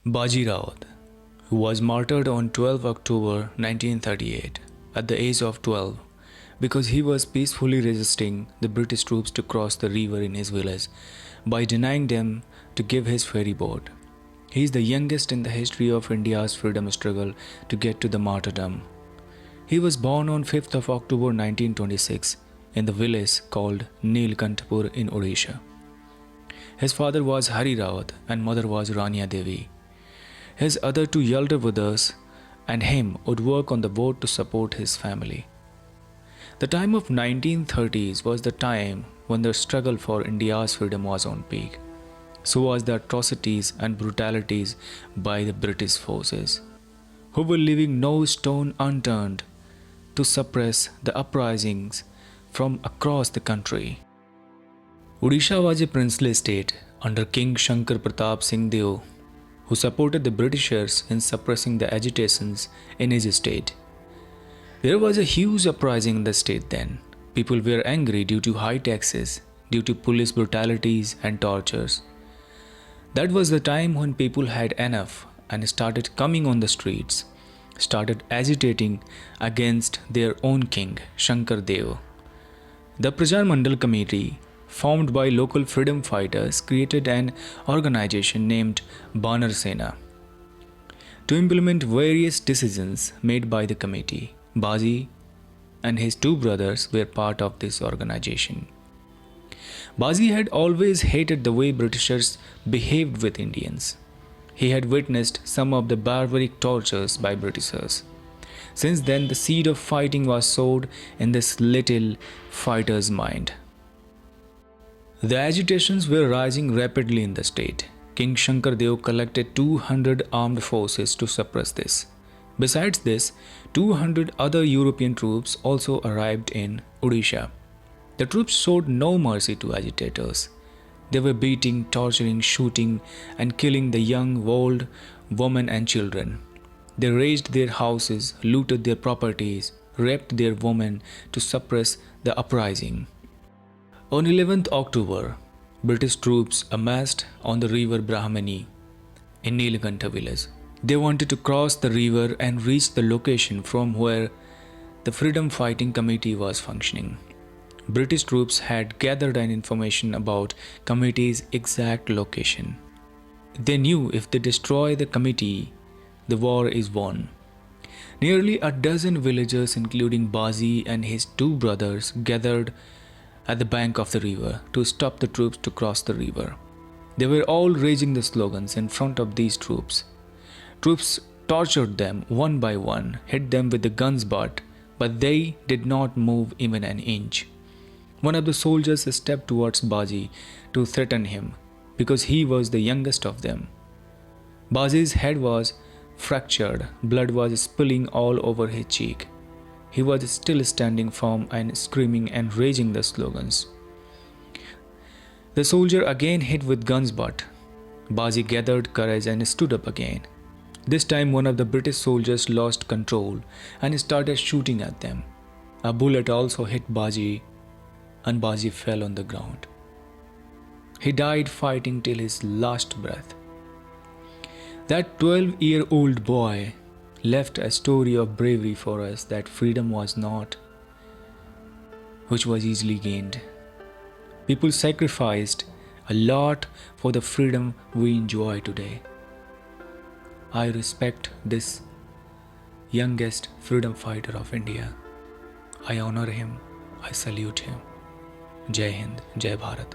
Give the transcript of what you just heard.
Baji Rout, who was martyred on 12 October 1938 at the age of 12 because he was peacefully resisting the British troops to cross the river in his village by denying them to give his ferry boat. He is the youngest in the history of India's freedom struggle to get to the martyrdom. He was born on 5th of October 1926 in the village called Neelkantapur in Odisha. His father was Hari Rawat and mother was Rania Devi. His other two elder brothers and him would work on the boat to support his family. The time of 1930s was the time when the struggle for India's freedom was on peak. So was the atrocities and brutalities by the British forces, who were leaving no stone unturned to suppress the uprisings from across the country. Odisha was a princely state under King Shankar Pratap Singh Deo, who supported the Britishers in suppressing the agitations in his state. There was a huge uprising in the state then. People were angry due to high taxes, due to police brutalities and tortures. That was the time when people had enough and started coming on the streets, started agitating against their own king, Shankar Deo. The Prajar Mandal Committee, formed by local freedom fighters, created an organization named Banar Sena to implement various decisions made by the committee. Baji and his two brothers were part of this organization. Baji had always hated the way Britishers behaved with Indians. He had witnessed some of the barbaric tortures by Britishers. Since then, the seed of fighting was sowed in this little fighter's mind. The agitations were rising rapidly in the state. King Shankar Deo collected 200 armed forces to suppress this. Besides this, 200 other European troops also arrived in Odisha. The troops showed no mercy to agitators. They were beating, torturing, shooting, and killing the young, old, women, and children. They razed their houses, looted their properties, raped their women to suppress the uprising. On 11th October, British troops amassed on the river Brahmani in Neelkantha village. They wanted to cross the river and reach the location from where the Freedom Fighting Committee was functioning. British troops had gathered an information about committee's exact location. They knew if they destroy the committee, the war is won. Nearly a dozen villagers, including Baji and his two brothers, gathered at the bank of the river to stop the troops to cross the river. They were all raising the slogans in front of these troops. Troops tortured them one by one, hit them with the gun's butt, but they did not move even an inch. One of the soldiers stepped towards Baji to threaten him because he was the youngest of them. Baji's head was fractured, blood was spilling all over his cheek. He was still standing firm and screaming and raging the slogans. The soldier again hit with gun's butt. Baji gathered courage and stood up again. This time one of the British soldiers lost control and started shooting at them. A bullet also hit Baji and Baji fell on the ground. He died fighting till his last breath. That 12-year-old boy left a story of bravery for us that freedom was not which was easily gained. People sacrificed a lot for the freedom we enjoy today. I respect this youngest freedom fighter of India. I honor him. I salute him. Jai Hind, Jai Bharat.